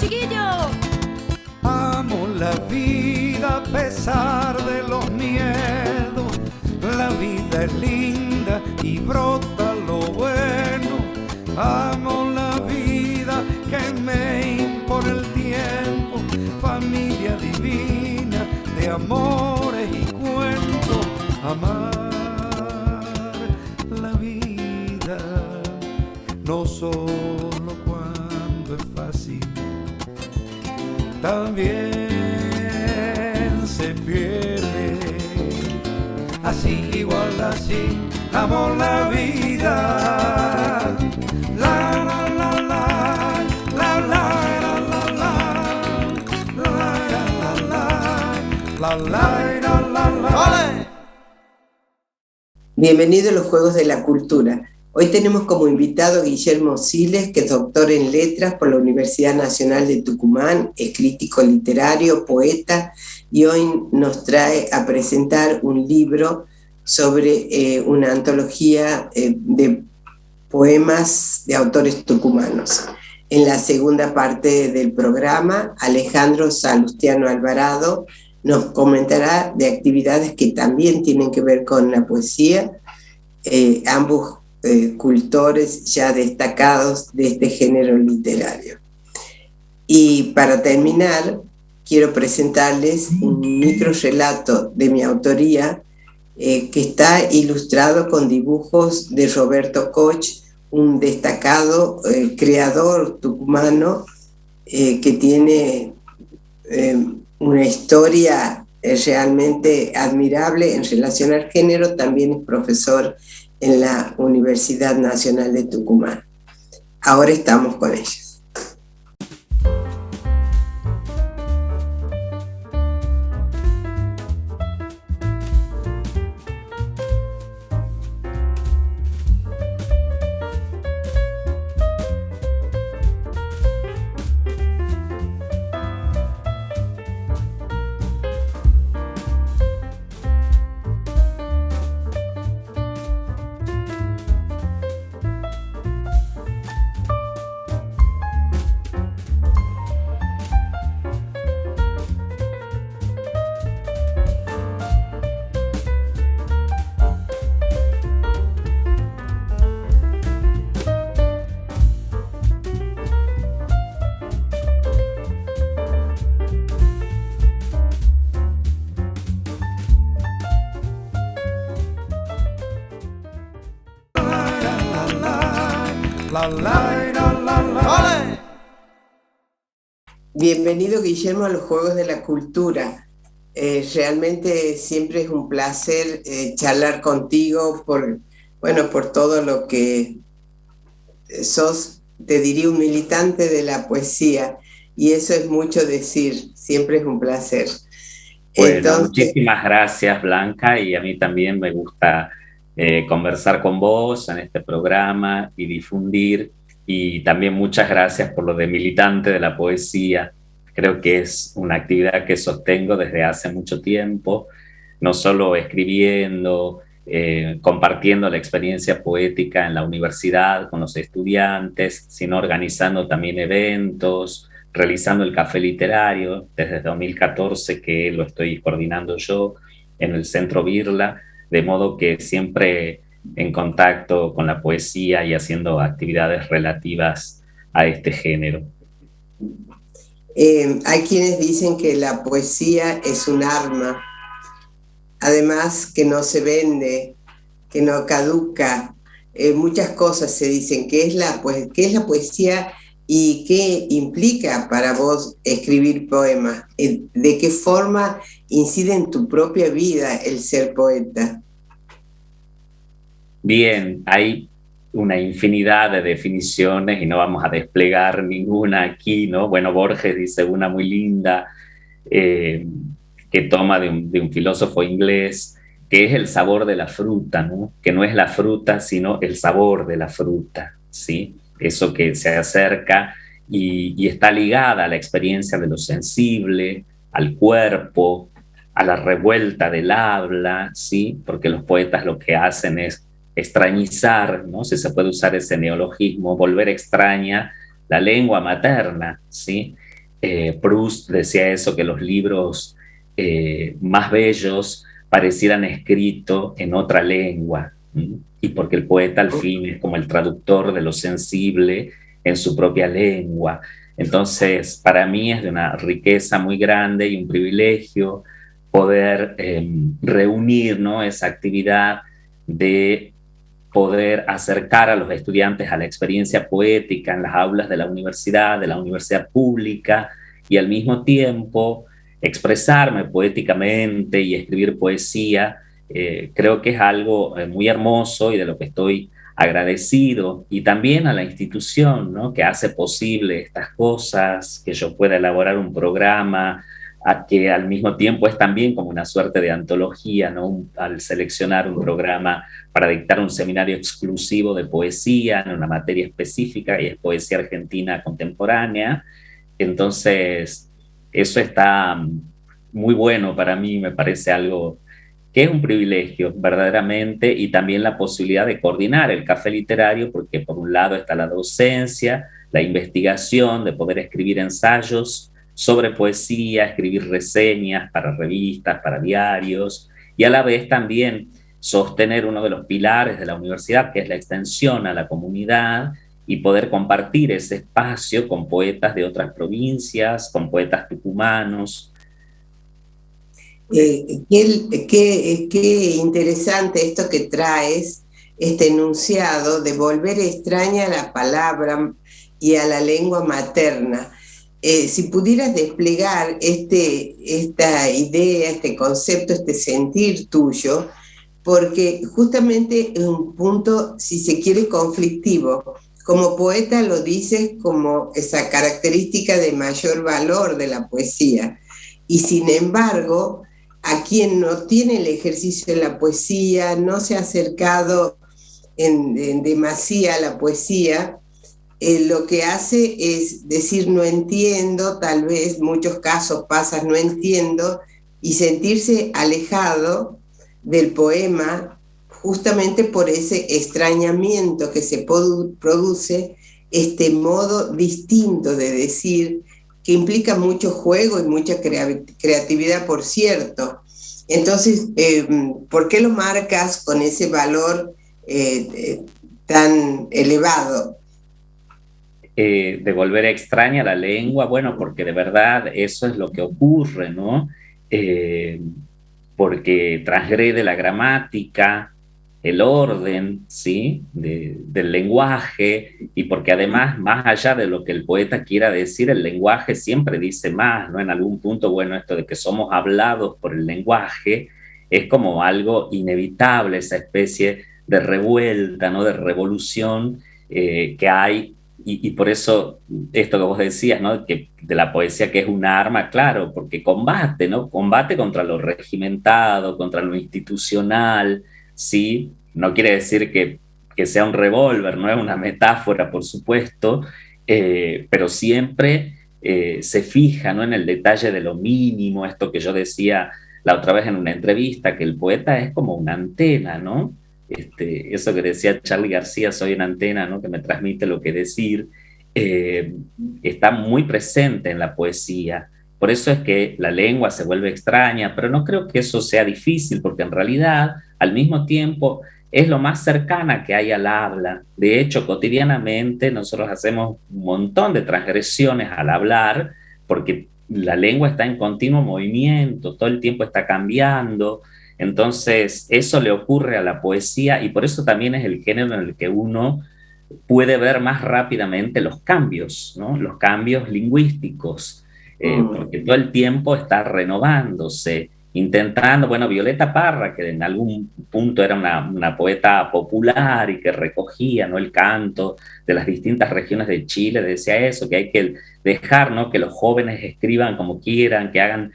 chiquillos! Amo la vida a pesar de los miedos. La vida es linda y brota lo bueno. Amo la vida que me impone el tiempo. Familia divina de amores y cuentos. Amar la vida no solo cuando es fácil, también se pierde. Así, igual así, amo la vida. La la la la, la la la la, la la la la. Bienvenido a los Juegos de la Cultura. Hoy tenemos como invitado a Guillermo Siles, que es doctor en letras por la Universidad Nacional de Tucumán, es crítico literario, poeta, y hoy nos trae a presentar un libro sobre una antología de poemas de autores tucumanos. En la segunda parte del programa, Alejandro Salustiano Alvarado nos comentará de actividades que también tienen que ver con la poesía, ambos cultores ya destacados de este género literario. Y para terminar, quiero presentarles un microrrelato de mi autoría que está ilustrado con dibujos de Roberto Koch, un destacado creador tucumano que tiene una historia realmente admirable en relación al género. También es profesor en la Universidad Nacional de Tucumán. Ahora estamos con ellos. Bienvenido, Guillermo, a los Juegos de la Cultura. Realmente siempre es un placer charlar contigo por todo lo que sos, te diría, un militante de la poesía, y eso es mucho decir, siempre es un placer. Bueno, entonces, muchísimas gracias, Blanca, y a mí también me gusta conversar con vos en este programa y difundir. Y también muchas gracias por lo de militante de la poesía. Creo que es una actividad que sostengo desde hace mucho tiempo, no solo escribiendo, compartiendo la experiencia poética en la universidad con los estudiantes, sino organizando también eventos, realizando el café literario desde 2014, que lo estoy coordinando yo en el Centro Birla, de modo que siempre en contacto con la poesía y haciendo actividades relativas a este género. Hay quienes dicen que la poesía es un arma, además que no se vende, que no caduca. Muchas cosas se dicen. ¿Qué es la poesía y qué implica para vos escribir poemas? ¿De qué forma incide en tu propia vida el ser poeta? Bien, hay una infinidad de definiciones y no vamos a desplegar ninguna aquí, ¿no? Bueno, Borges dice una muy linda que toma de un filósofo inglés, que es el sabor de la fruta, ¿no? Que no es la fruta, sino el sabor de la fruta, ¿sí? Eso que se acerca y está ligada a la experiencia de lo sensible, al cuerpo, a la revuelta del habla, ¿sí? Porque los poetas lo que hacen es extrañizar, ¿no? Si se puede usar ese neologismo, volver extraña la lengua materna, ¿sí? Proust decía eso, que los libros más bellos parecieran escritos en otra lengua, y porque el poeta al fin es como el traductor de lo sensible en su propia lengua. Entonces, para mí es de una riqueza muy grande y un privilegio poder reunir, ¿no?, esa actividad de poder acercar a los estudiantes a la experiencia poética en las aulas de la universidad pública, y al mismo tiempo expresarme poéticamente y escribir poesía. Creo que es algo muy hermoso y de lo que estoy agradecido, y también a la institución, ¿no?, que hace posible estas cosas, que yo pueda elaborar un programa, a que al mismo tiempo es también como una suerte de antología, ¿no?, al seleccionar un programa para dictar un seminario exclusivo de poesía en una materia específica, y es poesía argentina contemporánea. Entonces, eso está muy bueno para mí, me parece algo que es un privilegio verdaderamente, y también la posibilidad de coordinar el café literario, porque por un lado está la docencia, la investigación, de poder escribir ensayos sobre poesía, escribir reseñas para revistas, para diarios, y a la vez también sostener uno de los pilares de la universidad, que es la extensión a la comunidad, y poder compartir ese espacio con poetas de otras provincias, con poetas tucumanos. Qué interesante esto que traes, este enunciado de volver extraña a la palabra y a la lengua materna. Si pudieras desplegar esta idea, este concepto, este sentir tuyo, porque justamente es un punto, si se quiere, conflictivo. Como poeta lo dices como esa característica de mayor valor de la poesía, y sin embargo, a quien no tiene el ejercicio de la poesía, no se ha acercado en demasía a la poesía, lo que hace es decir no entiendo, tal vez muchos casos pasas no entiendo, y sentirse alejado del poema justamente por ese extrañamiento que se produce, este modo distinto de decir, que implica mucho juego y mucha creatividad, por cierto. Entonces, ¿por qué lo marcas con ese valor tan elevado? De volver extraña la lengua, bueno, porque de verdad eso es lo que ocurre, ¿no? Porque transgrede la gramática, el orden, ¿sí?, del lenguaje, y porque además, más allá de lo que el poeta quiera decir, el lenguaje siempre dice más, ¿no? En algún punto, bueno, esto de que somos hablados por el lenguaje es como algo inevitable, esa especie de revuelta, ¿no?, de revolución que hay. Y por eso esto que vos decías, ¿no?, que de la poesía que es un arma, claro, porque combate, ¿no?, combate contra lo regimentado, contra lo institucional, ¿sí? No quiere decir que sea un revólver, no es una metáfora, por supuesto, pero siempre se fija, ¿no?, en el detalle de lo mínimo, esto que yo decía la otra vez en una entrevista, que el poeta es como una antena, ¿no? Eso que decía Charly García, soy una antena, ¿no?, que me transmite lo que decir, está muy presente en la poesía. Por eso es que la lengua se vuelve extraña, pero no creo que eso sea difícil, porque en realidad, al mismo tiempo, es lo más cercana que hay al habla. De hecho, cotidianamente nosotros hacemos un montón de transgresiones al hablar, porque la lengua está en continuo movimiento, todo el tiempo está cambiando. Entonces, eso le ocurre a la poesía, y por eso también es el género en el que uno puede ver más rápidamente los cambios, ¿no?, los cambios lingüísticos, porque todo el tiempo está renovándose, intentando, bueno, Violeta Parra, que en algún punto era una poeta popular y que recogía, ¿no?, el canto de las distintas regiones de Chile, decía eso, que hay que dejar, ¿no?, que los jóvenes escriban como quieran, que hagan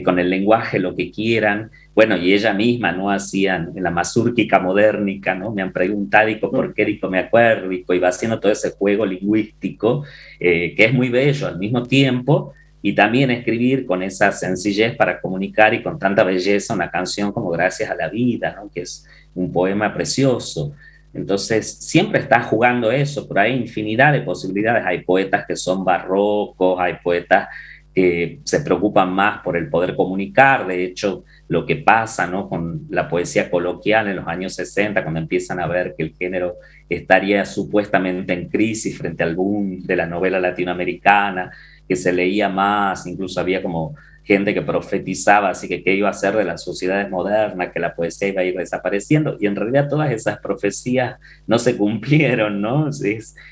con el lenguaje lo que quieran. Bueno, y ella misma, ¿no?, hacían en la mazúrquica modernica, ¿no?, me han preguntado por qué me acuerdo, y va haciendo todo ese juego lingüístico, que es muy bello al mismo tiempo, y también escribir con esa sencillez para comunicar, y con tanta belleza, una canción como Gracias a la vida, ¿no?, que es un poema precioso. Entonces, siempre está jugando eso, pero hay infinidad de posibilidades. Hay poetas que son barrocos, hay poetas que se preocupan más por el poder comunicar. De hecho, lo que pasa, ¿no?, con la poesía coloquial en los años 60, cuando empiezan a ver que el género estaría supuestamente en crisis frente al boom de la novela latinoamericana, que se leía más, incluso había como gente que profetizaba, así que qué iba a ser de las sociedades modernas, que la poesía iba a ir desapareciendo, y en realidad todas esas profecías no se cumplieron, ¿no?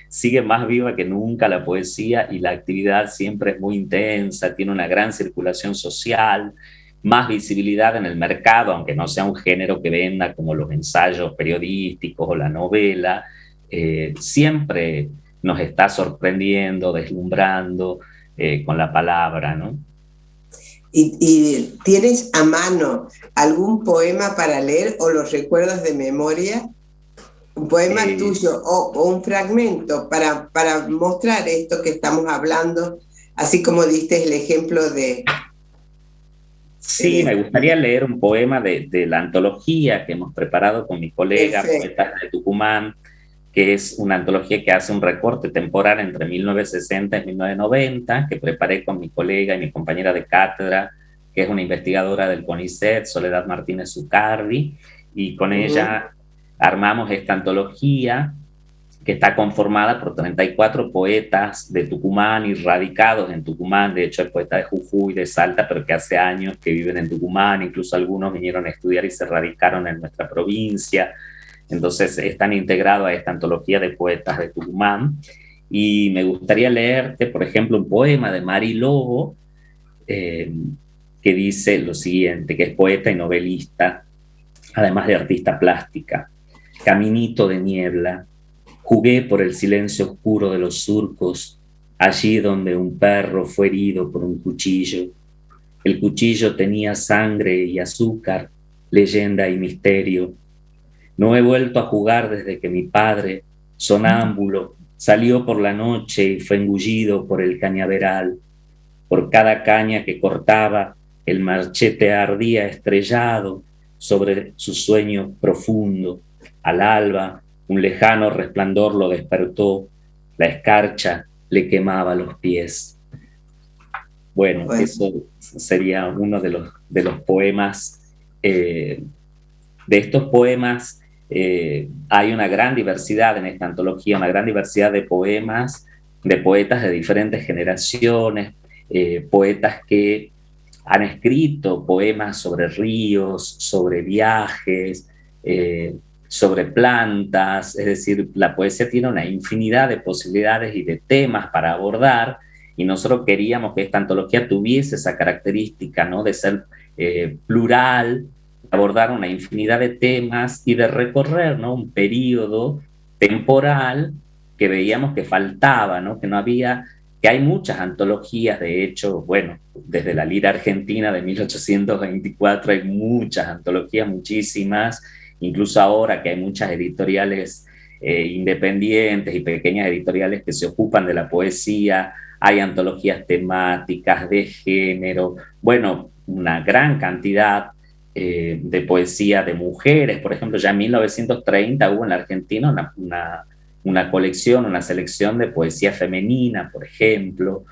Sigue más viva que nunca la poesía, y la actividad siempre es muy intensa, tiene una gran circulación social, más visibilidad en el mercado, aunque no sea un género que venda como los ensayos periodísticos o la novela, siempre nos está sorprendiendo, deslumbrando con la palabra, ¿no? ¿Y tienes a mano algún poema para leer o los recuerdas de memoria? Un poema tuyo o un fragmento para mostrar esto que estamos hablando, así como diste el ejemplo de... Sí, me gustaría leer un poema de la antología que hemos preparado con mi colega, Poetas de Tucumán, que es una antología que hace un recorte temporal entre 1960 y 1990, que preparé con mi colega y mi compañera de cátedra, que es una investigadora del CONICET, Soledad Martínez Zucardi, y con ella armamos esta antología que está conformada por 34 poetas de Tucumán y radicados en Tucumán. De hecho, hay poetas de Jujuy, de Salta, pero que hace años que viven en Tucumán, incluso algunos vinieron a estudiar y se radicaron en nuestra provincia. Entonces están integrados a esta antología de poetas de Tucumán. Y me gustaría leerte, por ejemplo, un poema de Mari Lobo, que dice lo siguiente, que es poeta y novelista, además de artista plástica. Caminito de niebla, jugué por el silencio oscuro de los surcos, allí donde un perro fue herido por un cuchillo. El cuchillo tenía sangre y azúcar, leyenda y misterio. No he vuelto a jugar desde que mi padre, sonámbulo, salió por la noche y fue engullido por el cañaveral. Por cada caña que cortaba, el machete ardía estrellado sobre su sueño profundo. Al alba, un lejano resplandor lo despertó, la escarcha le quemaba los pies. Bueno, eso sería uno de los poemas. De estos poemas hay una gran diversidad en esta antología, una gran diversidad de poemas, de poetas de diferentes generaciones, poetas que han escrito poemas sobre ríos, sobre viajes, sobre plantas. Es decir, la poesía tiene una infinidad de posibilidades y de temas para abordar, y nosotros queríamos que esta antología tuviese esa característica, ¿no?, de ser plural, abordar una infinidad de temas y de recorrer, ¿no?, un periodo temporal que veíamos que faltaba, ¿no?, que no había, que hay muchas antologías. De hecho, bueno, desde la Lira Argentina de 1824 hay muchas antologías, muchísimas, incluso ahora que hay muchas editoriales independientes y pequeñas editoriales que se ocupan de la poesía, hay antologías temáticas, de género, bueno, una gran cantidad de poesía de mujeres. Por ejemplo, ya en 1930 hubo en la Argentina una colección, una selección de poesía femenina, por ejemplo,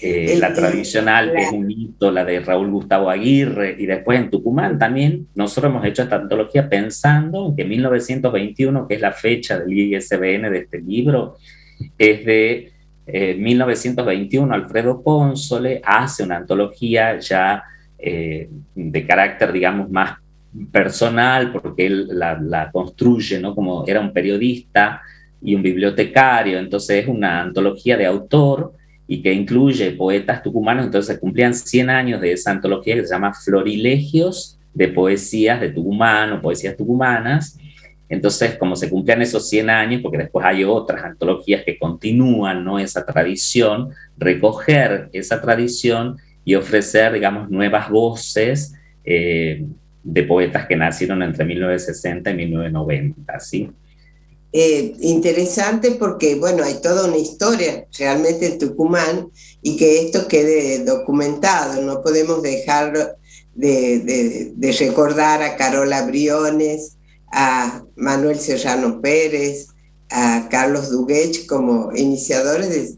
la tradicional, que es un hito, la de Raúl Gustavo Aguirre, y después en Tucumán también nosotros hemos hecho esta antología pensando en que 1921, que es la fecha del ISBN de este libro, es de 1921, Alfredo Console hace una antología ya de carácter, digamos, más personal, porque él la construye, ¿no?, como era un periodista y un bibliotecario. Entonces es una antología de autor y que incluye poetas tucumanos. Entonces cumplían 100 años de esa antología que se llama Florilegios de Poesías de Tucumán o Poesías Tucumanas. Entonces, como se cumplían esos 100 años, porque después hay otras antologías que continúan, ¿no?, esa tradición, recoger esa tradición y ofrecer, digamos, nuevas voces de poetas que nacieron entre 1960 y 1990, ¿sí? Interesante porque, bueno, hay toda una historia realmente en Tucumán, y que esto quede documentado. No podemos dejar de recordar a Carola Briones, a Manuel Serrano Pérez, a Carlos Duguech como iniciadores,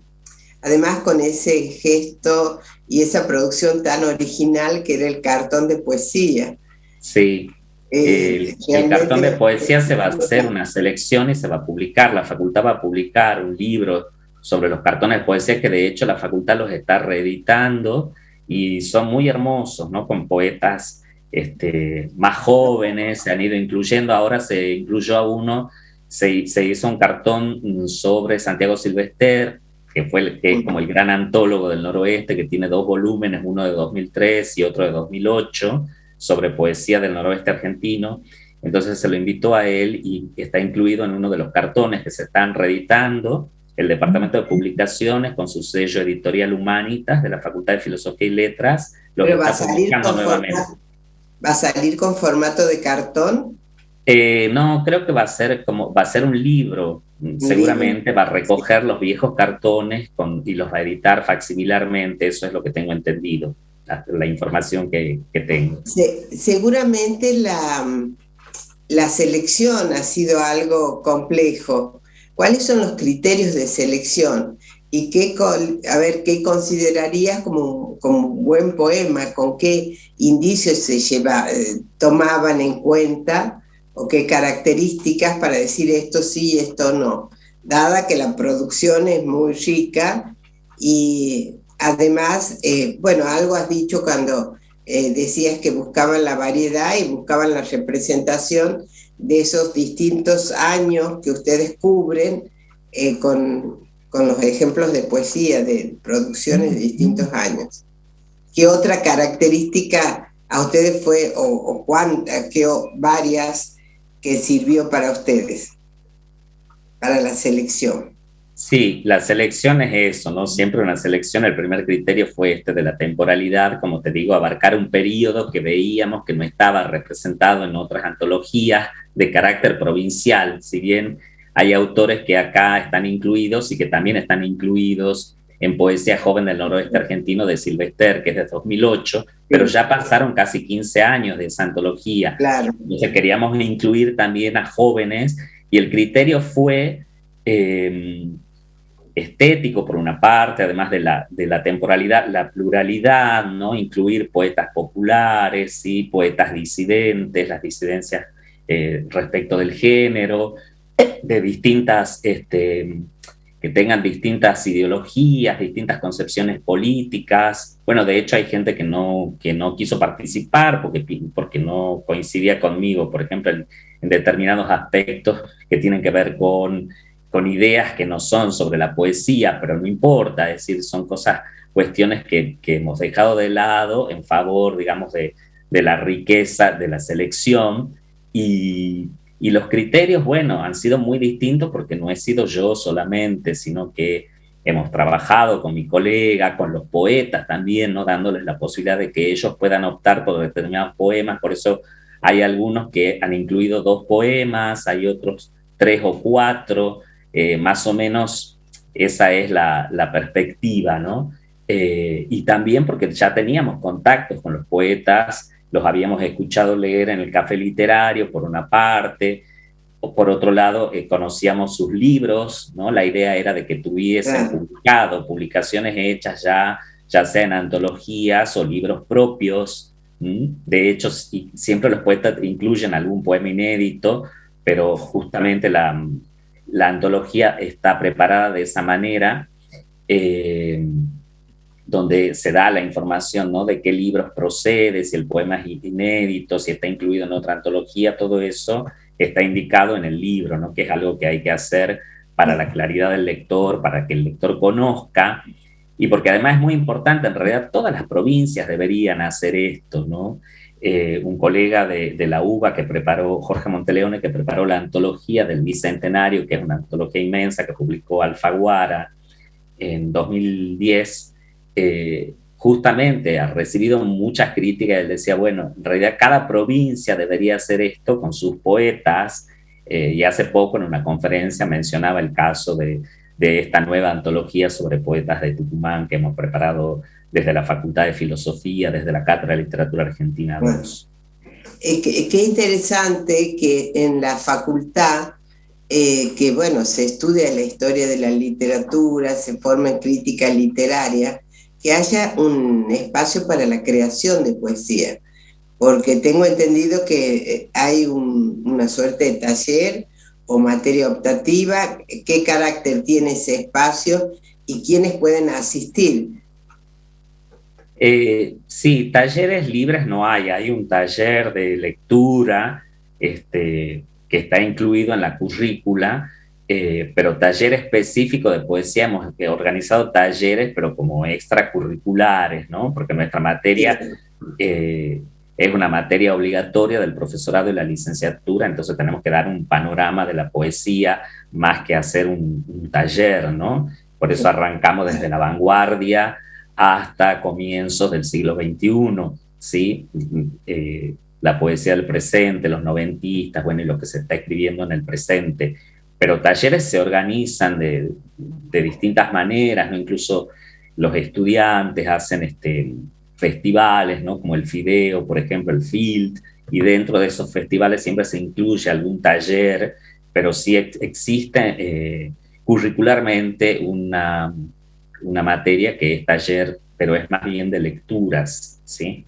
además con ese gesto y esa producción tan original que era el cartón de poesía. Sí, el cartón de poesía se va a hacer una selección y se va a publicar. La facultad va a publicar un libro sobre los cartones de poesía que de hecho la facultad los está reeditando y son muy hermosos, ¿no? Con poetas más jóvenes, se han ido incluyendo. Ahora se incluyó a uno, se hizo un cartón sobre Santiago Silvester, que es como el gran antólogo del noroeste, que tiene 2 volúmenes, uno de 2003 y otro de 2008, sobre poesía del noroeste argentino. Entonces se lo invitó a él y está incluido en uno de los cartones que se están reeditando. El Departamento de Publicaciones, con su sello editorial Humanitas de la Facultad de Filosofía y Letras, lo está publicando nuevamente. ¿Va a salir con formato de cartón? No, creo que va a ser un libro. Seguramente va a recoger los viejos cartones y los va a editar facsimilarmente. Eso es lo que tengo entendido, la información que tengo. Seguramente la selección ha sido algo complejo. ¿Cuáles son los criterios de selección? ¿Y qué considerarías como un buen poema? ¿Con qué indicios tomaban en cuenta? ¿O qué características para decir esto sí y esto no? Dada que la producción es muy rica y además, algo has dicho cuando decías que buscaban la variedad y buscaban la representación de esos distintos años que ustedes cubren con los ejemplos de poesía, de producciones de distintos años. ¿Qué otra característica a ustedes fue, varias, que sirvió para ustedes, para la selección? Sí, la selección es eso, ¿no? Siempre una selección, el primer criterio fue de la temporalidad, como te digo, abarcar un periodo que veíamos que no estaba representado en otras antologías de carácter provincial, si bien hay autores que acá están incluidos y que también están incluidos en Poesía Joven del Noroeste Argentino de Silvester, que es de 2008, pero ya pasaron casi 15 años de esa antología. Claro. Entonces queríamos incluir también a jóvenes y el criterio fue estético por una parte, además de la temporalidad, la pluralidad, ¿no? Incluir poetas populares, ¿sí? Poetas disidentes, las disidencias respecto del género, de distintas, que tengan distintas ideologías, distintas concepciones políticas. Bueno, de hecho hay gente que no quiso participar porque no coincidía conmigo, por ejemplo, en determinados aspectos que tienen que ver con ideas que no son sobre la poesía, pero no importa, es decir, son cuestiones que hemos dejado de lado en favor, digamos, de la riqueza de la selección. Y los criterios, bueno, han sido muy distintos porque no he sido yo solamente, sino que hemos trabajado con mi colega, con los poetas también, ¿no? Dándoles la posibilidad de que ellos puedan optar por determinados poemas. Por eso hay algunos que han incluido 2 poemas, hay otros 3 o 4, más o menos esa es la perspectiva, ¿no? Y también porque ya teníamos contactos con los poetas, los habíamos escuchado leer en el café literario, por una parte, o por otro lado, conocíamos sus libros, ¿no? La idea era de que tuviesen publicado publicaciones hechas ya sea en antologías o libros propios. De hecho, siempre los poetas incluyen algún poema inédito, pero justamente la antología está preparada de esa manera, donde se da la información, ¿no? De qué libros procede, si el poema es inédito, si está incluido en otra antología, todo eso está indicado en el libro, ¿no? Que es algo que hay que hacer para la claridad del lector, para que el lector conozca, y porque además es muy importante, en realidad todas las provincias deberían hacer esto, ¿no? Un colega de la UBA que preparó, Jorge Monteleone, que preparó la antología del Bicentenario, que es una antología inmensa que publicó Alfaguara en 2010, justamente ha recibido muchas críticas. Él decía, bueno, en realidad cada provincia debería hacer esto con sus poetas, y hace poco en una conferencia mencionaba el caso de esta nueva antología sobre poetas de Tucumán que hemos preparado desde la Facultad de Filosofía, desde la Cátedra de Literatura Argentina 2. Qué interesante que en la facultad, que bueno, se estudia la historia de la literatura, se forma en crítica literaria, que haya un espacio para la creación de poesía, porque tengo entendido que hay una suerte de taller o materia optativa. ¿Qué carácter tiene ese espacio y quiénes pueden asistir? Sí, talleres libres no hay. Hay un taller de lectura que está incluido en la currícula, pero taller específico de poesía hemos organizado talleres, pero como extracurriculares, ¿no? Porque nuestra materia es una materia obligatoria del profesorado y la licenciatura, entonces tenemos que dar un panorama de la poesía más que hacer un taller, ¿no? Por eso arrancamos desde la vanguardia hasta comienzos del siglo XXI, ¿sí? La poesía del presente, los noventistas, bueno, y lo que se está escribiendo en el presente. Pero talleres se organizan de distintas maneras, ¿no? Incluso los estudiantes hacen festivales, ¿no? Como el Fideo, por ejemplo, el Field, y dentro de esos festivales siempre se incluye algún taller, pero sí existe curricularmente una materia que es taller, pero es más bien de lecturas, ¿sí?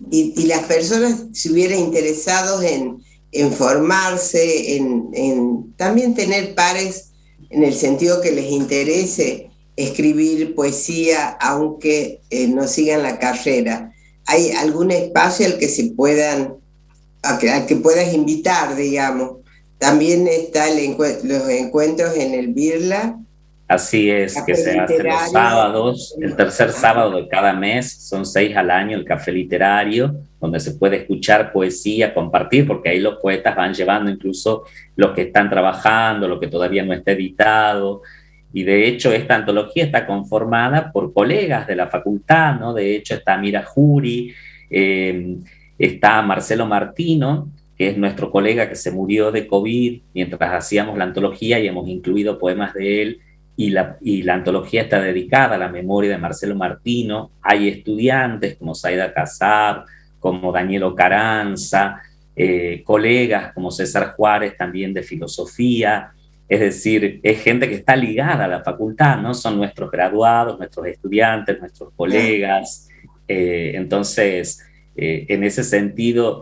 Y las personas se hubieran interesado en formarse, en también tener pares, en el sentido que les interese escribir poesía, aunque no sigan la carrera. ¿Hay algún espacio al que se puedan, al que puedas invitar, digamos? También está los encuentros en el Birla. Así es, que se hace los sábados, el tercer sábado de cada mes, son 6 al año, el café literario, donde se puede escuchar poesía, compartir, porque ahí los poetas van llevando incluso los que están trabajando, lo que todavía no está editado, y de hecho esta antología está conformada por colegas de la facultad, ¿no? De hecho está Mira Jury, está Marcelo Martino, que es nuestro colega que se murió de COVID mientras hacíamos la antología y hemos incluido poemas de él. Y la antología está dedicada a la memoria de Marcelo Martino. Hay estudiantes como Zaida Casab, como Daniel Caranza, colegas como César Juárez, también de filosofía. Es decir, es gente que está ligada a la facultad, ¿no? Son nuestros graduados, nuestros estudiantes, nuestros colegas. Entonces, en ese sentido,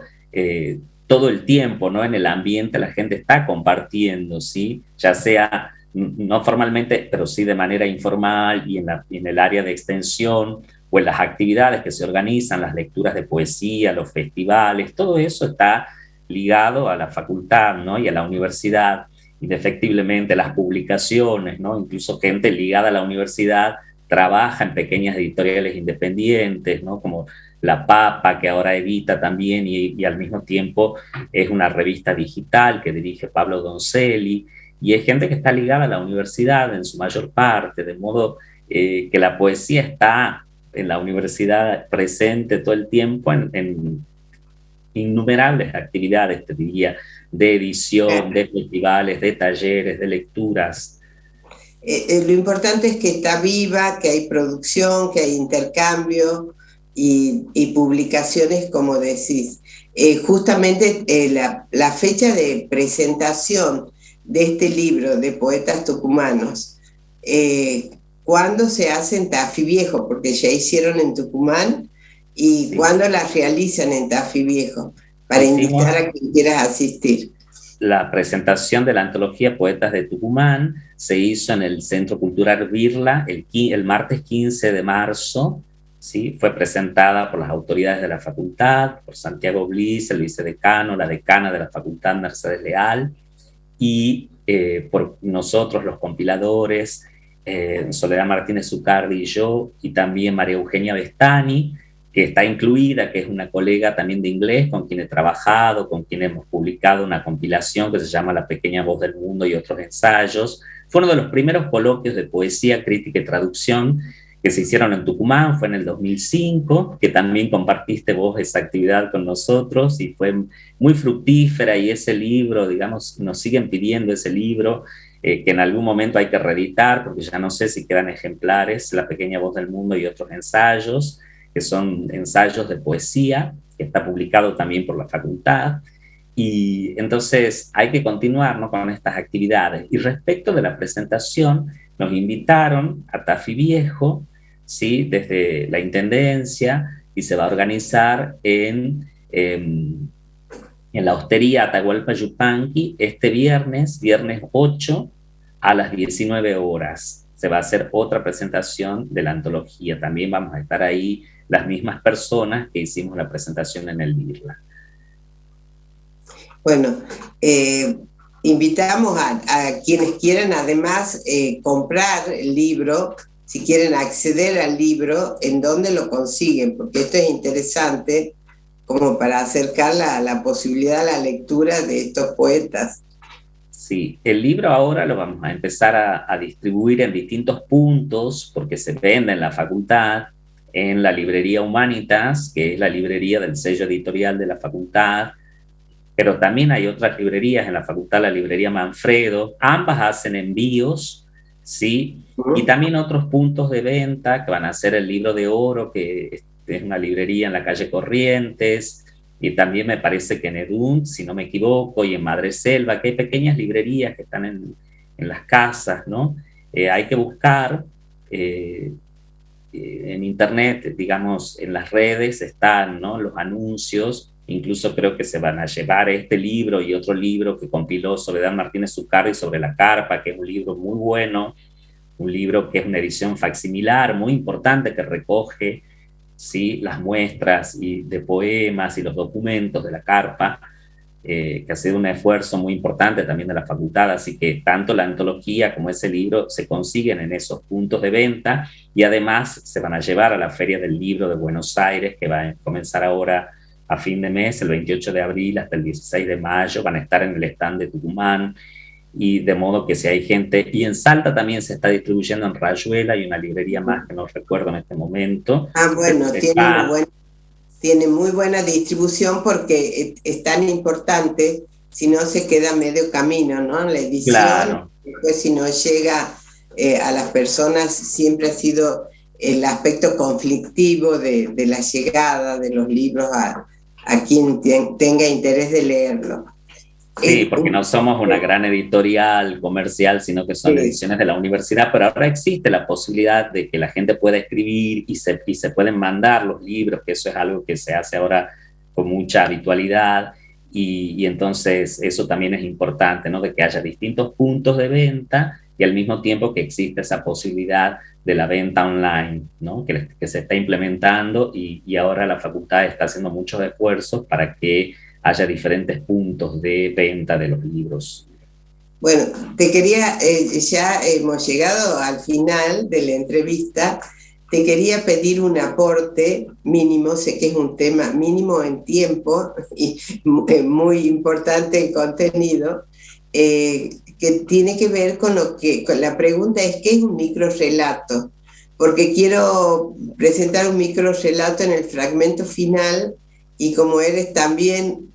todo el tiempo, ¿no? En el ambiente la gente está compartiendo, ¿sí? Ya sea no formalmente, pero sí de manera informal y en el área de extensión o en las actividades que se organizan, las lecturas de poesía, los festivales, todo eso está ligado a la facultad, ¿no? Y a la universidad. Indefectiblemente las publicaciones, ¿no? Incluso gente ligada a la universidad trabaja en pequeñas editoriales independientes, ¿no? Como La Papa, que ahora edita también y al mismo tiempo es una revista digital que dirige Pablo Donzelli. Y es gente que está ligada a la universidad en su mayor parte, de modo que la poesía está en la universidad presente todo el tiempo en innumerables actividades, te diría, de edición, de festivales, de talleres, de lecturas. Lo importante es que está viva, que hay producción, que hay intercambio y publicaciones, como decís. Justamente la fecha de presentación de este libro de poetas tucumanos, ¿cuándo se hace en Tafí Viejo? Porque ya hicieron en Tucumán, y sí. ¿Cuándo las realizan en Tafí Viejo? Para invitar a quien quiera asistir. La presentación de la antología Poetas de Tucumán se hizo en el Centro Cultural Birla el martes 15 de marzo, ¿sí? Fue presentada por las autoridades de la facultad, por Santiago Bliss, el vicedecano, la decana de la facultad, Mercedes Leal, y por nosotros, los compiladores, Soledad Martínez Zucardi y yo, y también María Eugenia Bestani, que está incluida, que es una colega también de inglés, con quien he trabajado, con quien hemos publicado una compilación que se llama La Pequeña Voz del Mundo y otros ensayos. Fue uno de los primeros coloquios de poesía, crítica y traducción que se hicieron en Tucumán, fue en el 2005, que también compartiste vos esa actividad con nosotros y fue muy fructífera, y ese libro, digamos, nos siguen pidiendo ese libro, que en algún momento hay que reeditar, porque ya no sé si quedan ejemplares, La Pequeña Voz del Mundo y otros ensayos, que son ensayos de poesía, que está publicado también por la facultad. Y entonces hay que continuar, ¿no?, con estas actividades. Y respecto de la presentación, nos invitaron a Tafí Viejo, ¿sí?, desde la Intendencia, y se va a organizar en la Hostería Atahualpa Yupanqui este viernes 8 a las 19 horas. Se va a hacer otra presentación de la antología. También vamos a estar ahí las mismas personas que hicimos la presentación en el BIRLA. Bueno, invitamos a quienes quieran además comprar el libro, si quieren acceder al libro, ¿en dónde lo consiguen? Porque esto es interesante como para acercar la posibilidad a la lectura de estos poetas. Sí, el libro ahora lo vamos a empezar a distribuir en distintos puntos porque se vende en la facultad, en la librería Humanitas, que es la librería del sello editorial de la facultad, pero también hay otras librerías en la facultad, la librería Manfredo, ambas hacen envíos, ¿sí? Y también otros puntos de venta que van a ser el Libro de Oro, que es una librería en la calle Corrientes, y también me parece que en Edún, si no me equivoco, y en Madre Selva, que hay pequeñas librerías que están en las casas, ¿no? Hay que buscar en internet, digamos, en las redes están, ¿no?, los anuncios. Incluso creo que se van a llevar este libro y otro libro que compiló Soledad Martínez Zucardi sobre la carpa, que es un libro muy bueno, un libro que es una edición facsimilar muy importante que recoge, ¿sí?, las muestras de poemas y los documentos de la carpa, que ha sido un esfuerzo muy importante también de la facultad, así que tanto la antología como ese libro se consiguen en esos puntos de venta y además se van a llevar a la Feria del Libro de Buenos Aires, que va a comenzar ahora a fin de mes, el 28 de abril hasta el 16 de mayo, van a estar en el stand de Tucumán, y de modo que si hay gente, y en Salta también se está distribuyendo en Rayuela, y una librería más que no recuerdo en este momento. Bueno, tiene muy buena distribución porque es tan importante, si no se queda medio camino, ¿no? La edición, claro. Después si no llega a las personas, siempre ha sido el aspecto conflictivo de la llegada de los libros a quien tenga interés de leerlo. Sí, porque no somos una gran editorial comercial, sino que son ediciones de la universidad, pero ahora existe la posibilidad de que la gente pueda escribir y se pueden mandar los libros, que eso es algo que se hace ahora con mucha habitualidad, y entonces eso también es importante, ¿no?, de que haya distintos puntos de venta y al mismo tiempo que existe esa posibilidad de la venta online, ¿no?, que se está implementando, y ahora la facultad está haciendo muchos esfuerzos para que haya diferentes puntos de venta de los libros. Bueno, te quería, ya hemos llegado al final de la entrevista, te quería pedir un aporte mínimo, sé que es un tema mínimo en tiempo y muy importante en contenido, que tiene que ver con la pregunta es ¿qué es un microrrelato? Porque quiero presentar un microrrelato en el fragmento final, y como eres también,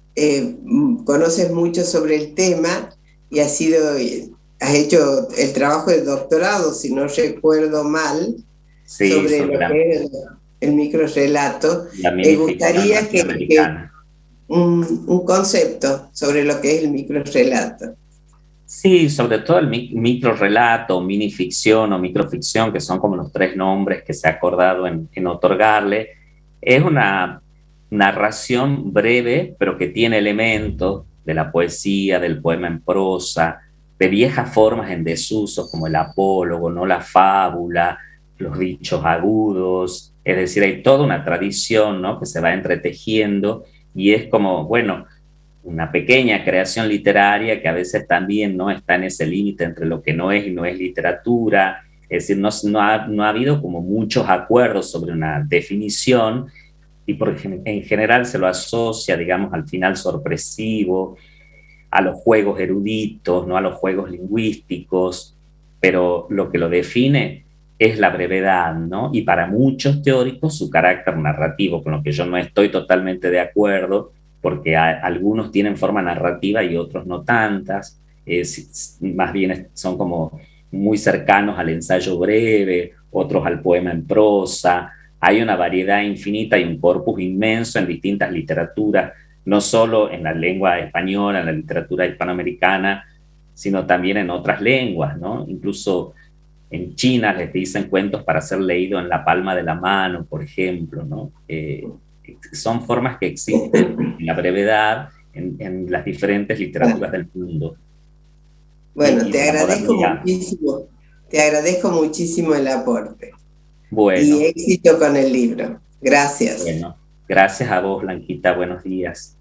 conoces mucho sobre el tema y has hecho el trabajo de doctorado, si no recuerdo mal, sí, sobre lo que es el microrrelato. Me gustaría que un concepto sobre lo que es el microrrelato. Sí, sobre todo el microrrelato, minificción o microficción, que son como los tres nombres que se ha acordado en otorgarle, es una narración breve, pero que tiene elementos de la poesía, del poema en prosa, de viejas formas en desuso, como el apólogo, ¿no?, la fábula, los dichos agudos. Es decir, hay toda una tradición, ¿no?, que se va entretejiendo, y es como, bueno, una pequeña creación literaria que a veces también, ¿no?, está en ese límite entre lo que no es y no es literatura. Es decir, no ha habido como muchos acuerdos sobre una definición, y en general se lo asocia, digamos, al final sorpresivo, a los juegos eruditos, no a los juegos lingüísticos, pero lo que lo define es la brevedad, ¿no? Y para muchos teóricos su carácter narrativo, con lo que yo no estoy totalmente de acuerdo, porque algunos tienen forma narrativa y otros no tantas, más bien son como muy cercanos al ensayo breve, otros al poema en prosa, hay una variedad infinita y un corpus inmenso en distintas literaturas, no solo en la lengua española, en la literatura hispanoamericana, sino también en otras lenguas, ¿no? Incluso en China les dicen cuentos para ser leído en la palma de la mano, por ejemplo, ¿no? Son formas que existen en la brevedad en las diferentes literaturas del mundo. Bueno, te agradezco muchísimo el aporte. Bueno. Y éxito con el libro. Gracias. Bueno, gracias a vos, Blanquita. Buenos días.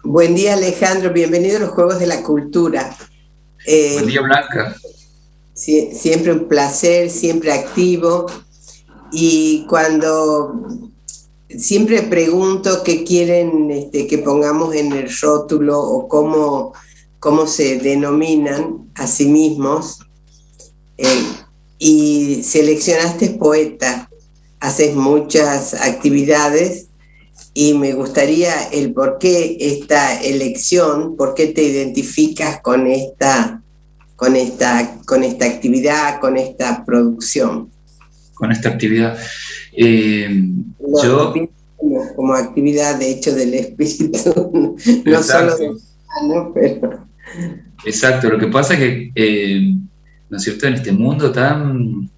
Buen día, Alejandro, bienvenido a los Juegos de la Cultura. Buen día, Blanca. Siempre un placer, siempre activo. Y cuando siempre pregunto qué quieren que pongamos en el rótulo o cómo se denominan a sí mismos, y seleccionaste poeta, haces muchas actividades. Y me gustaría el por qué esta elección, por qué te identificas con esta actividad, con esta producción. Con esta actividad. Yo como actividad de hecho del espíritu, no solo del humano, pero... Exacto, lo que pasa es que, ¿no es cierto?, en este mundo tan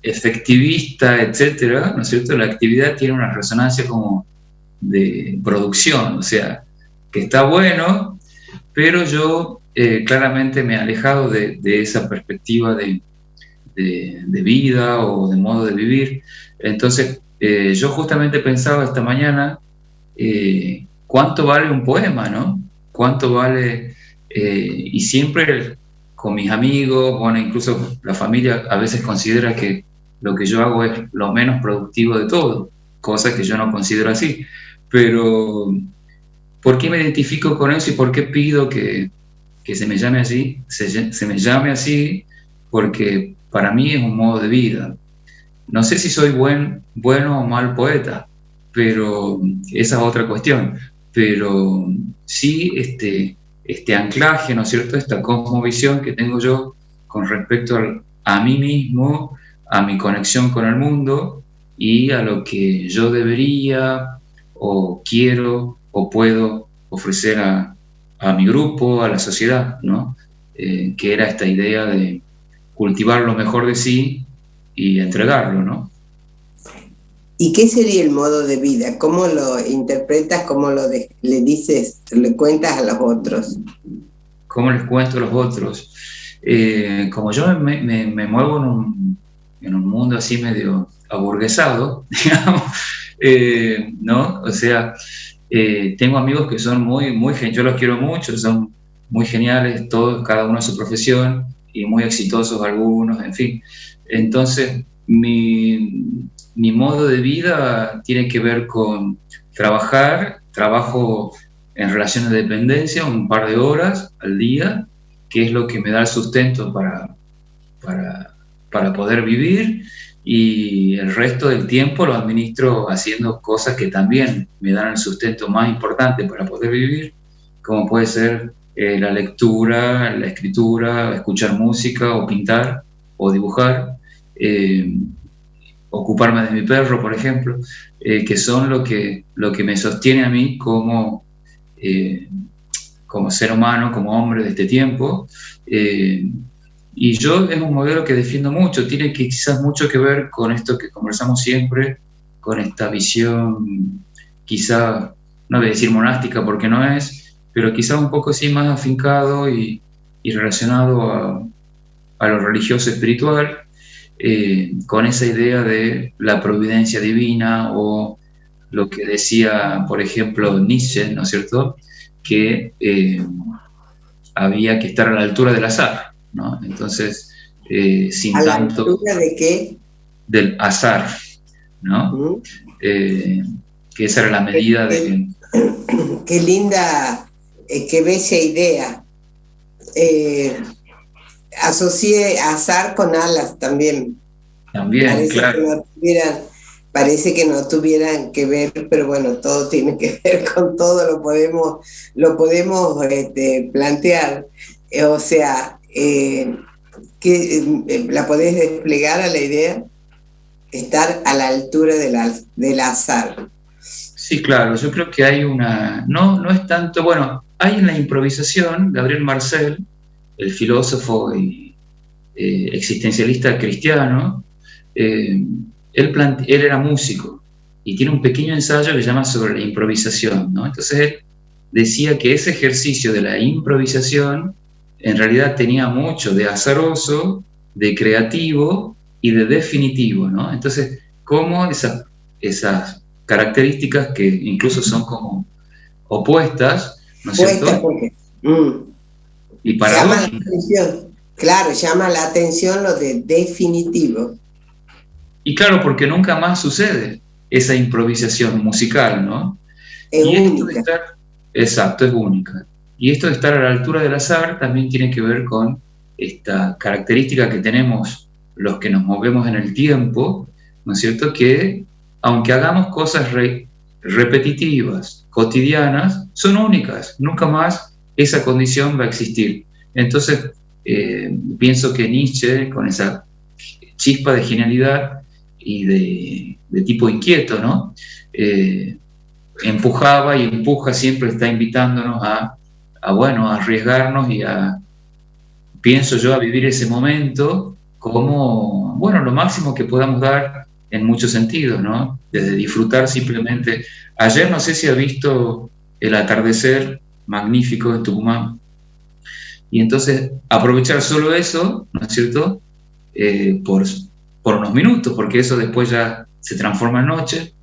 efectivista, etcétera, ¿no es cierto?, la actividad tiene una resonancia como de producción, o sea, que está bueno, pero yo claramente me he alejado de esa perspectiva de vida o de modo de vivir. Entonces, yo justamente pensaba esta mañana, ¿cuánto vale un poema, no? ¿Cuánto vale? Y siempre con mis amigos, bueno, incluso la familia a veces considera que lo que yo hago es lo menos productivo de todo, cosa que yo no considero así. Pero, ¿por qué me identifico con eso y por qué pido que se me llame así? Se me llame así porque para mí es un modo de vida. No sé si soy bueno o mal poeta, pero esa es otra cuestión. Pero sí este anclaje, ¿no es cierto?, esta cosmovisión que tengo yo con respecto a mí mismo, a mi conexión con el mundo y a lo que yo debería o quiero o puedo ofrecer a mi grupo, a la sociedad, ¿no? Que era esta idea de cultivar lo mejor de sí y entregarlo, ¿no? ¿Y qué sería el modo de vida? ¿Cómo lo interpretas? ¿Cómo le dices, le cuentas a los otros? ¿Cómo les cuento a los otros? Como yo me muevo en un mundo así medio aburguesado, digamos, ¿no? O sea, tengo amigos que son yo los quiero mucho, son muy geniales, todos, cada uno en su profesión, y muy exitosos algunos, en fin. Entonces, mi modo de vida tiene que ver con trabajo en relaciones de dependencia un par de horas al día, que es lo que me da el sustento para poder vivir, y el resto del tiempo lo administro haciendo cosas que también me dan el sustento más importante para poder vivir, como puede ser la lectura, la escritura, escuchar música o pintar o dibujar, ocuparme de mi perro, por ejemplo, que son lo que me sostiene a mí como ser humano, como hombre de este tiempo, Y yo es un modelo que defiendo mucho, tiene quizás mucho que ver con esto que conversamos siempre, con esta visión quizá, no voy a decir monástica porque no es, pero quizá un poco sí más afincado y relacionado a lo religioso espiritual, con esa idea de la providencia divina, o lo que decía, por ejemplo, Nietzsche, ¿no es cierto?, que había que estar a la altura del azar, ¿no? Entonces, sin ¿A tanto... la altura de qué? Del azar, ¿no? Que esa era la medida de... Qué linda, qué bella idea. Asocié azar con alas también. También, parece claro. Parece que no tuvieran que ver, pero bueno, todo tiene que ver con todo, lo podemos plantear. O sea, ¿la podés desplegar a la idea? Estar a la altura del azar. Sí, claro, yo creo que hay una... No es tanto... Bueno, hay en la improvisación, Gabriel Marcel, el filósofo y existencialista cristiano, él era músico y tiene un pequeño ensayo que se llama Sobre la improvisación, ¿no? Entonces él decía que ese ejercicio de la improvisación en realidad tenía mucho de azaroso, de creativo y de definitivo, ¿no? Entonces, cómo esas características que incluso son como opuestas, ¿no es cierto? Y paradójicas. Llama la atención, claro, llama la atención lo de definitivo. Y claro, porque nunca más sucede esa improvisación musical, ¿no? Es única. Exacto, es única. Y esto de estar a la altura del azar también tiene que ver con esta característica que tenemos los que nos movemos en el tiempo, ¿no es cierto?, que aunque hagamos cosas repetitivas, cotidianas, son únicas, nunca más esa condición va a existir. Entonces, pienso que Nietzsche, con esa chispa de genialidad y de tipo inquieto, ¿no?, empujaba y empuja, siempre está invitándonos a arriesgarnos y pienso yo, a vivir ese momento como, bueno, lo máximo que podamos dar en muchos sentidos, ¿no? Desde disfrutar simplemente. Ayer no sé si ha visto el atardecer magnífico de Tucumán, y entonces aprovechar solo eso, ¿no es cierto?, por unos minutos, porque eso después ya se transforma en noche.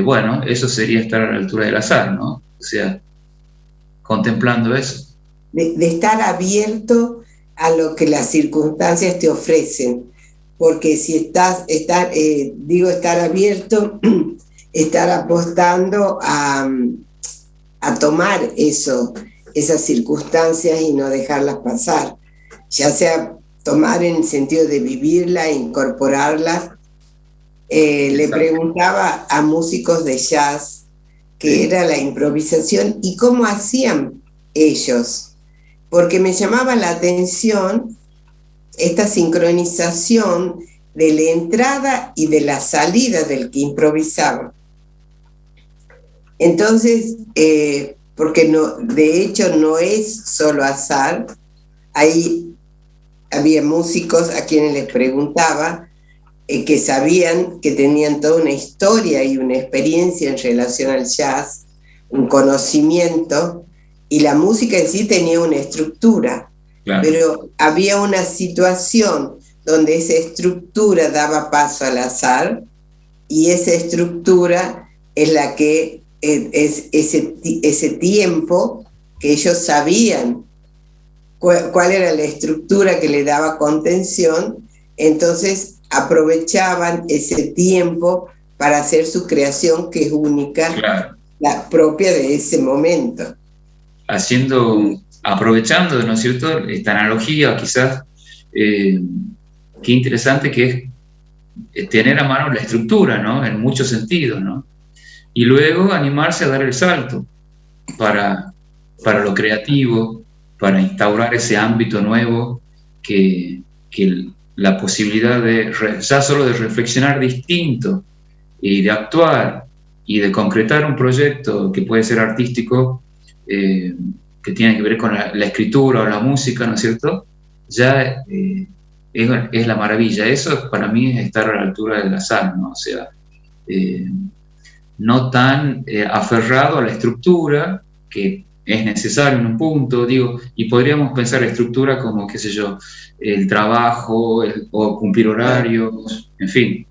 Bueno, eso sería estar a la altura del azar, ¿no? O sea, contemplando eso. De estar abierto a lo que las circunstancias te ofrecen, porque si estar abierto, estar apostando a tomar esas circunstancias y no dejarlas pasar, ya sea tomar en el sentido de vivirla, incorporarlas. Le preguntaba a músicos de jazz qué era la improvisación y cómo hacían ellos, porque me llamaba la atención esta sincronización de la entrada y de la salida del que improvisaba. Entonces, porque de hecho no es solo azar, ahí había músicos a quienes les preguntaba que sabían que tenían toda una historia y una experiencia en relación al jazz, un conocimiento, y la música en sí tenía una estructura, claro, pero había una situación donde esa estructura daba paso al azar, y esa estructura es la que es ese tiempo que ellos sabían cuál era la estructura que le daba contención, entonces aprovechaban ese tiempo para hacer su creación, que es única, claro, la propia de ese momento. Aprovechando, ¿no es cierto?, esta analogía, quizás, qué interesante que es tener a mano la estructura, ¿no?, en muchos sentidos, ¿no?, y luego animarse a dar el salto para lo creativo, para instaurar ese ámbito nuevo que la posibilidad ya solo de reflexionar distinto y de actuar y de concretar un proyecto que puede ser artístico, que tiene que ver con la escritura o la música, ¿no es cierto?, ya es la maravilla. Eso para mí es estar a la altura del azar, ¿no? O sea, no tan aferrado a la estructura, que es necesario en un punto, digo, y podríamos pensar la estructura como, qué sé yo, el trabajo, o cumplir horarios, en fin,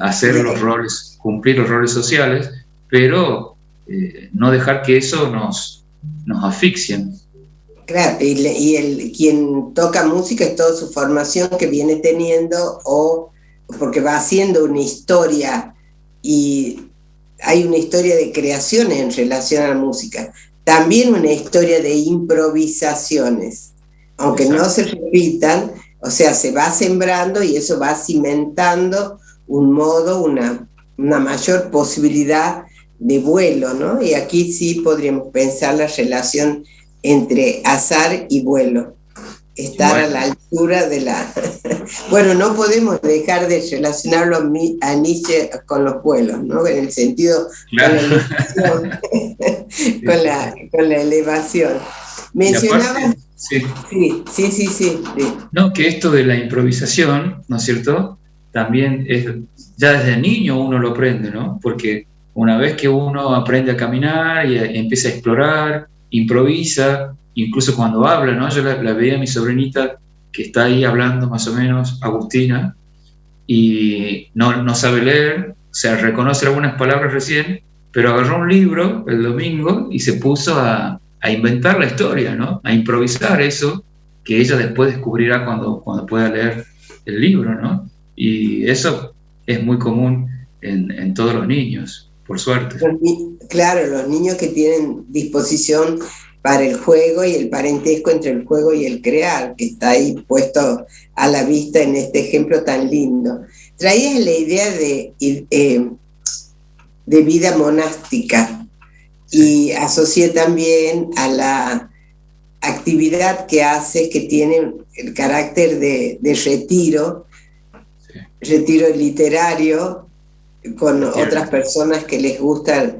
hacer los roles, cumplir los roles sociales, pero no dejar que eso nos asfixien. Claro, y quien toca música es toda su formación que viene teniendo, o porque va haciendo una historia, y hay una historia de creaciones en relación a la música, también una historia de improvisaciones, aunque no se repitan, o sea, se va sembrando y eso va cimentando un modo, una mayor posibilidad de vuelo, ¿no? Y aquí sí podríamos pensar la relación entre azar y vuelo, estar a la altura de la... Bueno, no podemos dejar de relacionarlo a Nietzsche con los vuelos, ¿no? En el sentido, claro, con la elevación. Mencionabas... Sí. No, que esto de la improvisación, ¿no es cierto? También ya desde niño uno lo aprende, ¿no? Porque una vez que uno aprende a caminar y empieza a explorar, improvisa, incluso cuando habla, ¿no? Yo la veía a mi sobrinita que está ahí hablando más o menos, Agustina, y no sabe leer, o sea, reconoce algunas palabras recién, pero agarró un libro el domingo y se puso a inventar la historia, ¿no? A improvisar eso que ella después descubrirá cuando pueda leer el libro, ¿no? Y eso es muy común en todos los niños, por suerte. Claro, los niños que tienen disposición para el juego y el parentesco entre el juego y el crear, que está ahí puesto a la vista en este ejemplo tan lindo. Traías la idea de vida monástica, y asocié también a la actividad que hace, que tiene el carácter de retiro, retiro literario, con otras personas que les gusta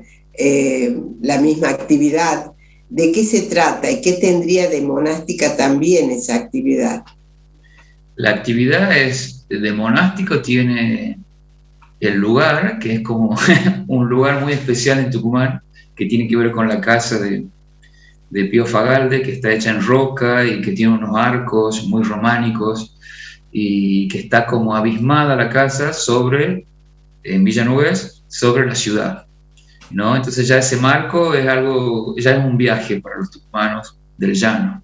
la misma actividad. ¿De qué se trata y qué tendría de monástica también esa actividad? La actividad de monástico tiene el lugar, que es como un lugar muy especial en Tucumán, que tiene que ver con la casa de Pío Fagalde, que está hecha en roca y que tiene unos arcos muy románicos, y que está como abismada la casa en Villa Nubes, sobre la ciudad, ¿no? Entonces ya ese marco ya es un viaje para los tucumanos del llano.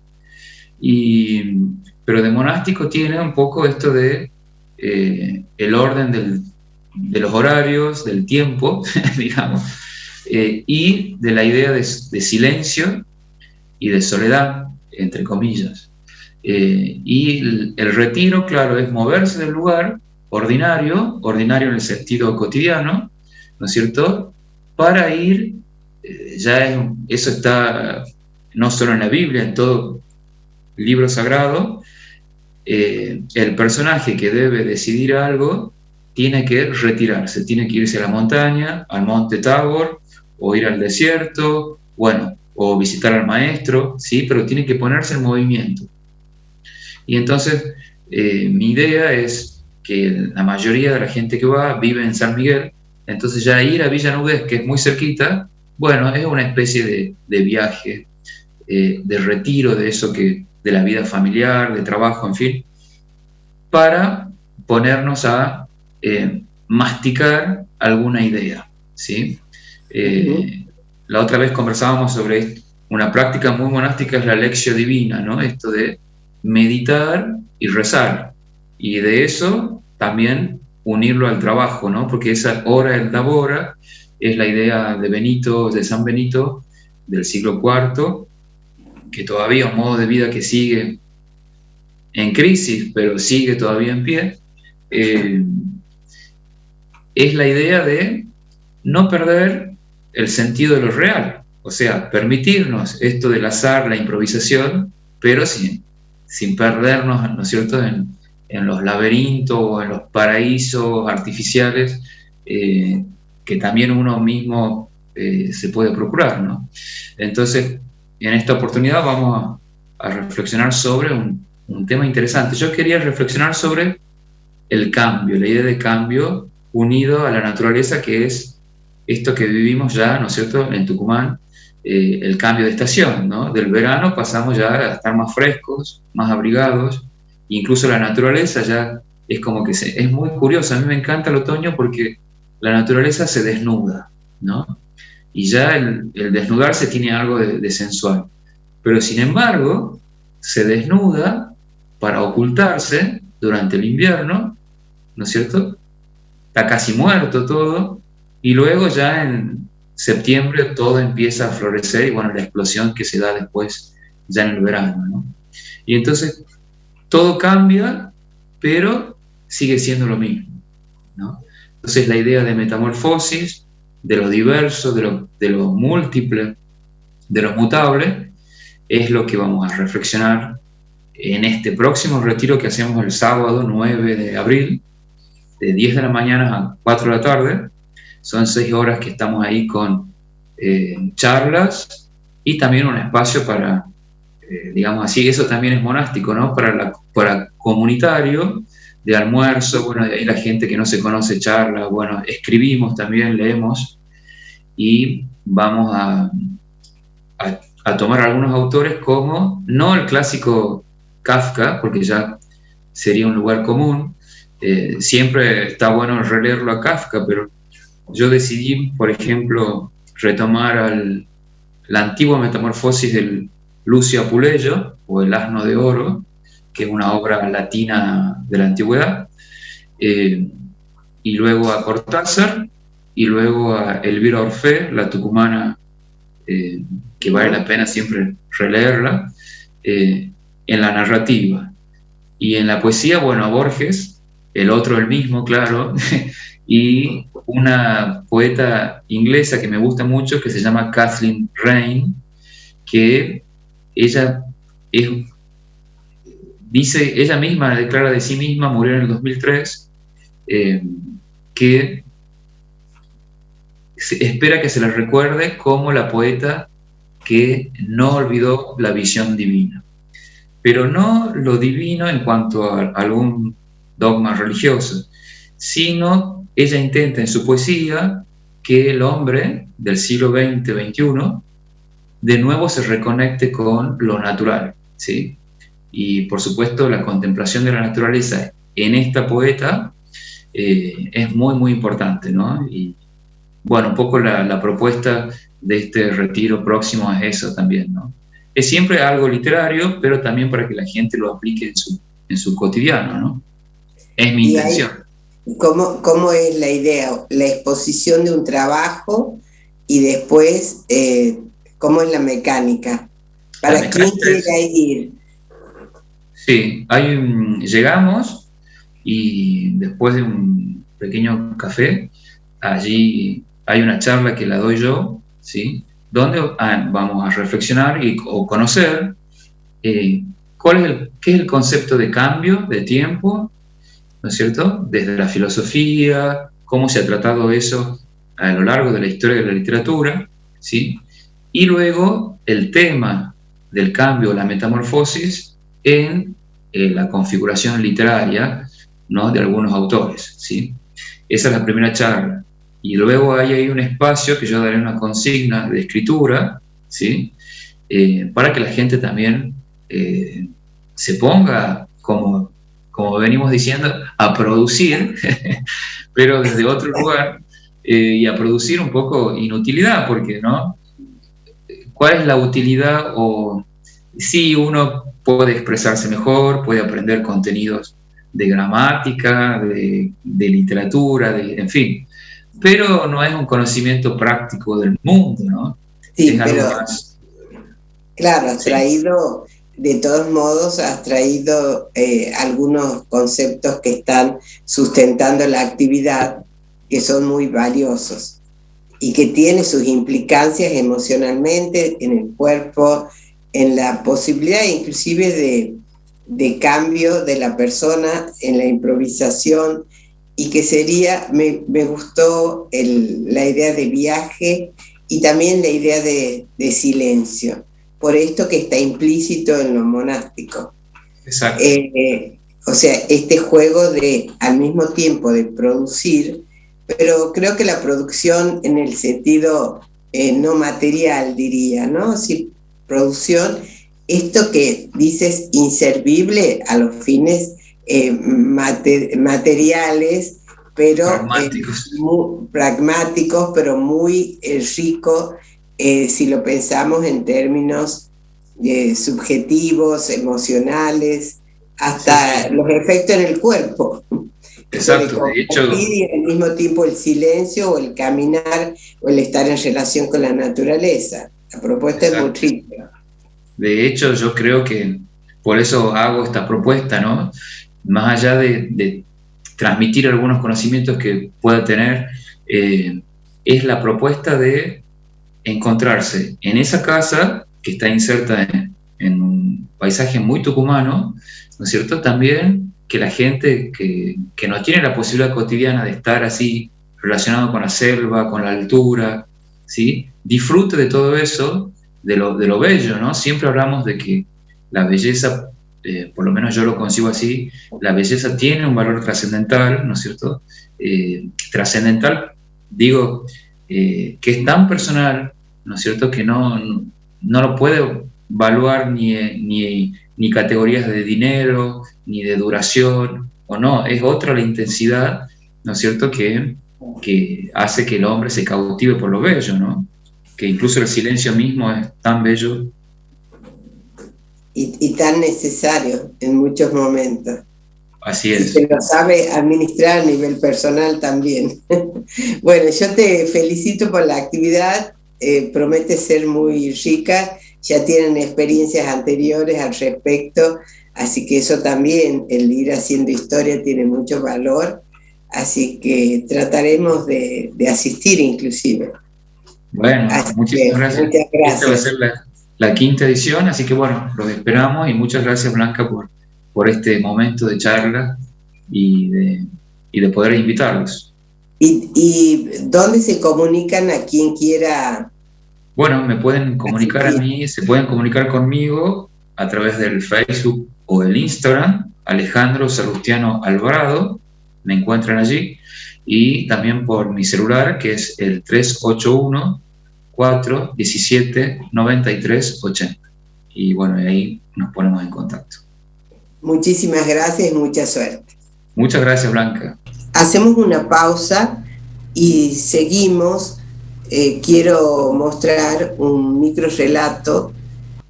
Pero de monástico tiene un poco esto de el orden de los horarios, del tiempo, digamos, y de la idea de silencio y de soledad, entre comillas. Y el retiro, claro, es moverse del lugar ordinario en el sentido cotidiano, ¿no es cierto?, para ir, eso está no solo en la Biblia, en todo libro sagrado. El personaje que debe decidir algo tiene que retirarse, tiene que irse a la montaña, al monte Tabor, o ir al desierto, o visitar al maestro, ¿sí? Pero tiene que ponerse en movimiento. Y entonces, mi idea es que la mayoría de la gente que va vive en San Miguel, entonces ya ir a Villa Nubes, que es muy cerquita, es una especie de viaje, de retiro de eso de la vida familiar, de trabajo, en fin, para ponernos a masticar alguna idea, ¿sí? La otra vez conversábamos sobre una práctica muy monástica, es la Lectio Divina, ¿no? Esto de meditar y rezar, y de eso también unirlo al trabajo, ¿no? Porque esa hora del labora es la idea de San Benito, del siglo IV, que todavía un modo de vida que sigue en crisis, pero sigue todavía en pie. Es la idea de no perder el sentido de lo real, o sea, permitirnos esto del azar, la improvisación, pero sin perdernos, ¿no es cierto?, en los laberintos o en los paraísos artificiales que también uno mismo se puede procurar, ¿no? Entonces, en esta oportunidad vamos a reflexionar sobre un tema interesante. Yo quería reflexionar sobre el cambio, la idea de cambio unido a la naturaleza, que es esto que vivimos ya, ¿no es cierto?, en Tucumán, el cambio de estación, ¿no? Del verano pasamos ya a estar más frescos, más abrigados, incluso la naturaleza ya es como que es muy curioso. A mí me encanta el otoño porque la naturaleza se desnuda, ¿no? Y ya el desnudarse tiene algo de sensual. Pero sin embargo, se desnuda para ocultarse durante el invierno, ¿no es cierto? Está casi muerto todo, y luego ya en septiembre todo empieza a florecer, y bueno, la explosión que se da después ya en el verano, ¿no? Y entonces todo cambia, pero sigue siendo lo mismo, ¿no? Entonces la idea de metamorfosis, de lo diverso, de lo múltiple, de lo mutable, es lo que vamos a reflexionar en este próximo retiro que hacemos el sábado 9 de abril, de 10 de la mañana a 4 de la tarde. Son 6 horas que estamos ahí con charlas y también un espacio para, digamos así, eso también es monástico, ¿no? Para comunitario, de almuerzo, bueno, ahí la gente que no se conoce charla, bueno, escribimos también, leemos, y vamos a tomar algunos autores como, no el clásico Kafka, porque ya sería un lugar común, siempre está bueno releerlo a Kafka, pero yo decidí, por ejemplo, retomar la antigua metamorfosis del Lucio Apuleyo, o El asno de oro, que es una obra latina de la antigüedad, y luego a Cortázar, y luego a Elvira Orfé, la tucumana, que vale la pena siempre releerla, en la narrativa. Y en la poesía, bueno, a Borges, el otro el mismo, claro, y una poeta inglesa que me gusta mucho, que se llama Kathleen Raine, que ella dice, ella misma declara de sí misma, murió en el 2003, que espera que se la recuerde como la poeta que no olvidó la visión divina. Pero no lo divino en cuanto a algún dogma religioso, sino ella intenta en su poesía que el hombre del siglo XX-XXI de nuevo se reconecte con lo natural, ¿sí? Y por supuesto la contemplación de la naturaleza en esta poeta es muy, muy importante, ¿no? Y bueno, un poco la propuesta de este retiro próximo es eso también, ¿no? Es siempre algo literario, pero también para que la gente lo aplique en su cotidiano, ¿no? Es mi intención. ¿Cómo es la idea? La exposición de un trabajo y después, ¿cómo es la mecánica? ¿Para quién quiera ir? Sí, llegamos y después de un pequeño café, allí hay una charla que la doy yo, ¿sí? Donde vamos a reflexionar o conocer qué es el concepto de cambio, de tiempo, ¿no es cierto? Desde la filosofía, cómo se ha tratado eso a lo largo de la historia de la literatura, ¿sí? Y luego el tema del cambio, la metamorfosis, en la configuración literaria, ¿no? De algunos autores, ¿sí? Esa es la primera charla. Y luego hay ahí un espacio que yo daré una consigna de escritura, ¿sí? Para que la gente también se ponga, como venimos diciendo, a producir, pero desde otro lugar, y a producir un poco inutilidad, porque, ¿no? ¿Cuál es la utilidad? O sí, uno puede expresarse mejor, puede aprender contenidos de gramática, de literatura, en fin, pero no es un conocimiento práctico del mundo, ¿no? Sí, es pero algo más. Claro, has traído, de todos modos, has traído algunos conceptos que están sustentando la actividad, que son muy valiosos y que tienen sus implicancias emocionalmente en el cuerpo, en la posibilidad inclusive de cambio de la persona, en la improvisación, y que sería, me gustó la idea de viaje y también la idea de silencio, por esto que está implícito en lo monástico. Exacto. O sea, este juego de al mismo tiempo de producir, pero creo que la producción en el sentido no material, diría, ¿no? Sí, producción, esto que dices inservible a los fines materiales, pero muy pragmáticos, pero muy rico si lo pensamos en términos subjetivos, emocionales, hasta los efectos en el cuerpo. Exacto, de hecho. Y al mismo tiempo el silencio o el caminar o el estar en relación con la naturaleza. La propuesta es muy rica. De hecho, yo creo que por eso hago esta propuesta, ¿no? Más allá de transmitir algunos conocimientos que pueda tener, es la propuesta de encontrarse en esa casa que está inserta en un paisaje muy tucumano, ¿no es cierto? También que la gente que no tiene la posibilidad cotidiana de estar así relacionado con la selva, con la altura, ¿sí? Disfrute de todo eso, de lo bello, ¿no? Siempre hablamos de que la belleza, por lo menos yo lo concibo así, la belleza tiene un valor trascendental, ¿no es cierto? Trascendental, digo, que es tan personal, ¿no es cierto?, que no lo puede evaluar ni categorías de dinero, ni de duración, o no, es otra la intensidad, ¿no es cierto?, que hace que el hombre se cautive por lo bello, ¿no? Que incluso el silencio mismo es tan bello. Y tan necesario en muchos momentos. Así es. Y se lo sabe administrar a nivel personal también. Bueno, yo te felicito por la actividad, promete ser muy rica, ya tienen experiencias anteriores al respecto, así que eso también, el ir haciendo historia tiene mucho valor, así que trataremos de asistir inclusive. Bueno, muchísimas gracias. Muchas gracias. Esta va a ser la quinta edición, así que bueno, los esperamos y muchas gracias, Blanca, por este momento de charla y de poder invitarlos. ¿Y dónde se comunican a quien quiera? Bueno, me pueden comunicar a mí, se pueden comunicar conmigo a través del Facebook o el Instagram, Alejandro Salustiano Alvarado, me encuentran allí, y también por mi celular, que es el 381-417-9380. Y bueno, ahí nos ponemos en contacto. Muchísimas gracias y mucha suerte. Muchas gracias, Blanca. Hacemos una pausa y seguimos. Quiero mostrar un microrrelato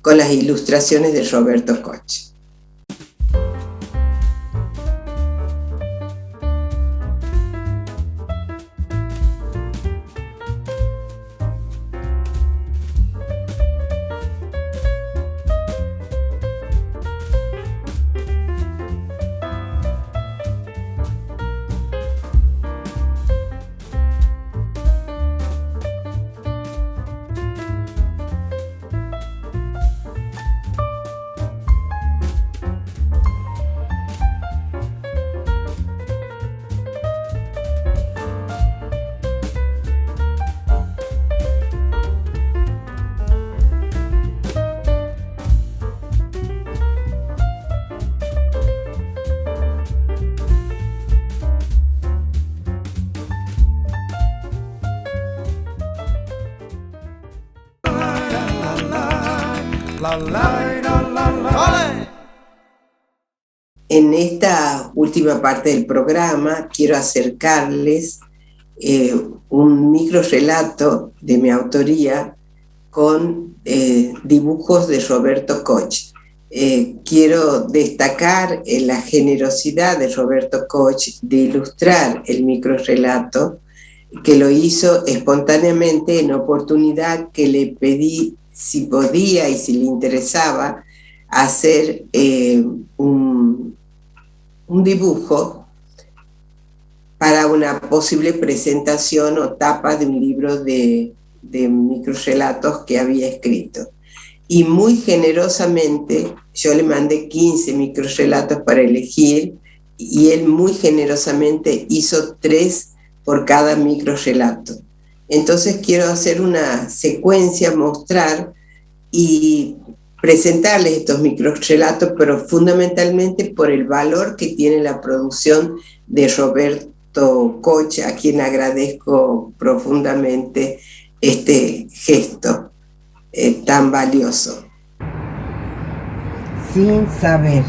con las ilustraciones de Roberto Koch. En esta última parte del programa quiero acercarles un microrrelato de mi autoría con dibujos de Roberto Koch. Quiero destacar la generosidad de Roberto Koch de ilustrar el microrrelato, que lo hizo espontáneamente en oportunidad que le pedí si podía y si le interesaba hacer un dibujo para una posible presentación o tapa de un libro de microrrelatos que había escrito. Y muy generosamente, yo le mandé 15 microrrelatos para elegir, y él muy generosamente hizo 3 por cada microrrelato. Entonces quiero hacer una secuencia, mostrar, y presentarles estos microrrelatos, pero fundamentalmente por el valor que tiene la producción de Roberto Koch, a quien agradezco profundamente este gesto tan valioso. Sin saber.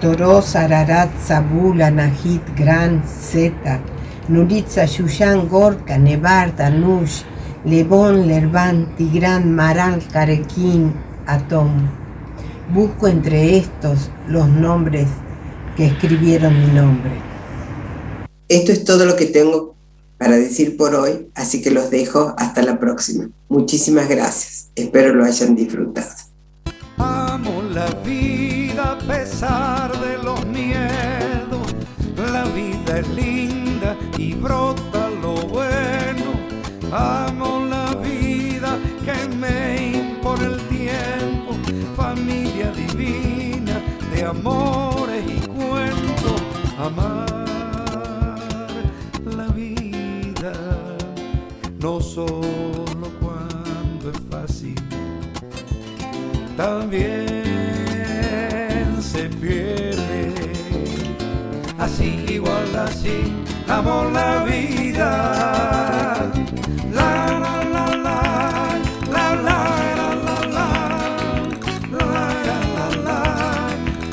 Toros, Ararat, Zabula, Najit, Gran, Zeta, Nuritza, Yushan, Gorka, Nebar, Danush, Lebón, Lerván, Tigrán, Maral, Carequín, Atom. Busco entre estos los nombres que escribieron mi nombre. Esto es todo lo que tengo para decir por hoy, así que los dejo hasta la próxima. Muchísimas gracias. Espero lo hayan disfrutado. Amo la vida a pesar de los miedos. La vida es linda y brota lo bueno. Amo la vida que me impone el tiempo. Familia divina de amores y cuentos. Amar la vida no solo cuando es fácil, también se pierde. Así, igual así, amo la vida. La la la la, la la la la la, la la la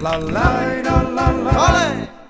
la, la la la la.